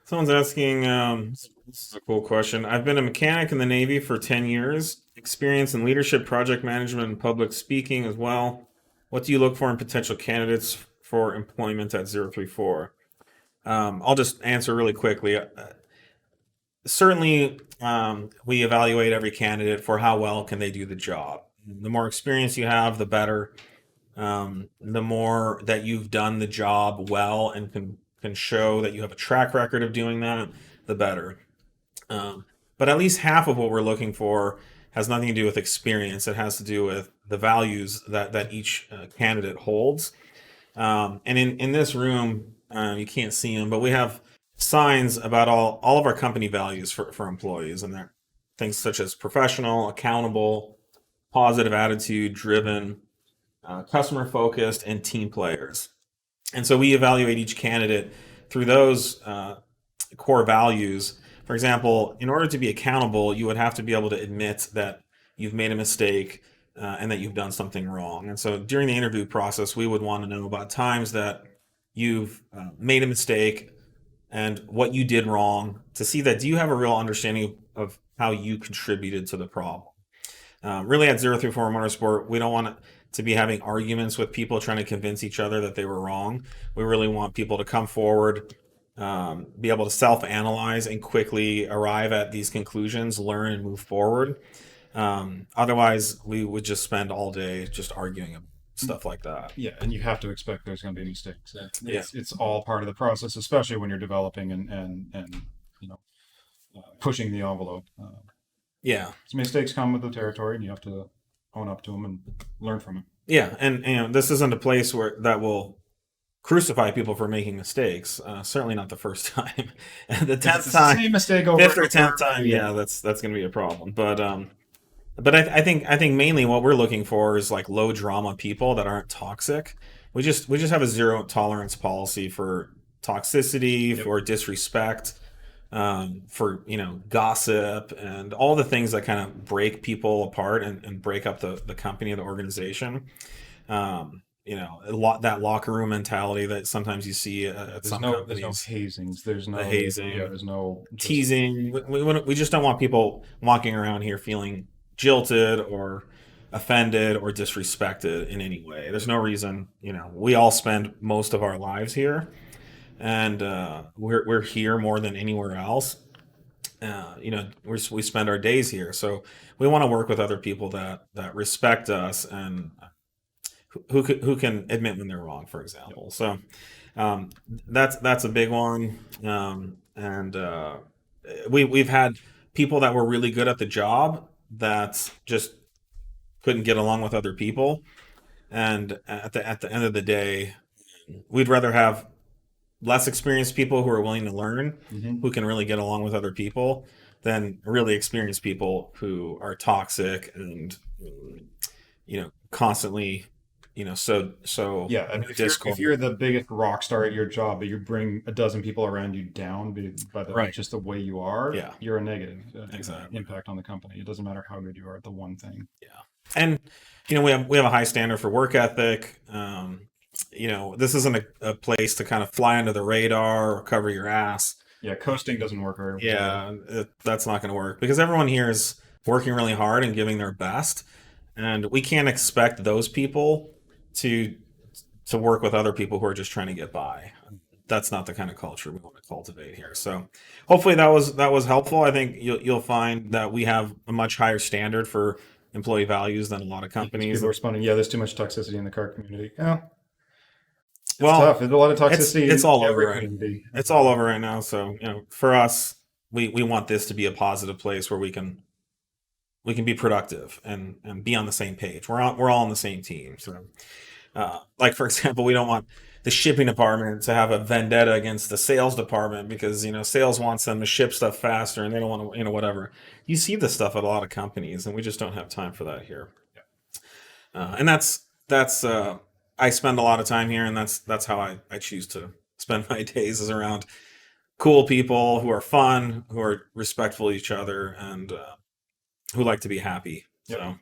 Someone's asking, this is a cool question. I've been a mechanic in the Navy for 10 years, experience in leadership, project management, and public speaking as well. What do you look for in potential candidates for employment at 034? I'll just answer really quickly. Certainly, we evaluate every candidate for how well can they do the job. The more experience you have, the better. The more that you've done the job well and can show that you have a track record of doing that, the better. But at least half of what we're looking for has nothing to do with experience. It has to do with the values that each candidate holds. And in this room, you can't see them, but we have signs about all of our company values for employees, and they're things such as professional, accountable, positive attitude, driven, customer focused, and team players. And so we evaluate each candidate through those core values. For example, in order to be accountable, you would have to be able to admit that you've made a mistake and that you've done something wrong. And so during the interview process, we would want to know about times that you've made a mistake and what you did wrong to see that do you have a real understanding of how you contributed to the problem. Really, at 034 Motorsport, we don't want to be having arguments with people trying to convince each other that they were wrong. We really want people to come forward, be able to self-analyze and quickly arrive at these conclusions, learn and move forward. Otherwise, we would just spend all day just arguing stuff like that. Yeah, and you have to expect there's going to be mistakes. Yeah, It's all part of the process, especially when you're developing and you know pushing the envelope. yeah, So mistakes come with the territory, and you have to own up to them and learn from them. yeah. And this isn't a place where that will crucify people for making mistakes. Certainly not the first time. The If it's tenth the time, same mistake over fifth and or tenth over, time, yeah, that's going to be a problem. But I think mainly what we're looking for is like low drama people that aren't toxic. We just have a zero tolerance policy for toxicity, yep. for disrespect, for gossip and all the things that kind of break people apart and break up the company or the organization. That locker room mentality that sometimes you see at some There's no companies. hazings. The hazing, There's no just teasing. We just don't want people walking around here feeling jilted or offended or disrespected in any way. There's no reason. We all spend most of our lives here, and we're here more than anywhere else. We spend our days here, so we want to work with other people that respect us and who can admit when they're wrong, for example. So that's a big one. And we've had people that were really good at the job that just couldn't get along with other people, and at the end of the day, we'd rather have less experienced people who are willing to learn, mhm. who can really get along with other people, than really experienced people who are toxic and constantly so Yeah, and if discord. you're the biggest rock star at your job, but you bring a dozen people around you down by Right. just the way you are, Yeah. you're a negative Exactly. impact on the company. It doesn't matter how good you are at the one thing. Yeah. And we have a high standard for work ethic. This isn't a place to kind of fly under the radar or cover your ass. Yeah, coasting doesn't work very well. Yeah, that's not going to work because everyone here is working really hard and giving their best, and we can't expect those people to work with other people who are just trying to get by. That's not the kind of culture we want to cultivate here. So, hopefully that was helpful. I think you'll find that we have a much higher standard for employee values than a lot of companies. People are responding, yeah, there's too much toxicity in the car community. Yeah, it's Well, tough. There's a lot of it's toxicity it's in all over every right. community. It's all over right now. So for us, we want this to be a positive place where we can be productive and be on the same page. We're all on the same team. So, like for example, we don't want the shipping department to have a vendetta against the sales department because sales wants them to ship stuff faster and they don't want to whatever. You see this stuff at a lot of companies, and we just don't have time for that here. And that's I spend a lot of time here, and that's how I choose to spend my days is around cool people who are fun, who are respectful of each other, and who like to be happy. Yep. So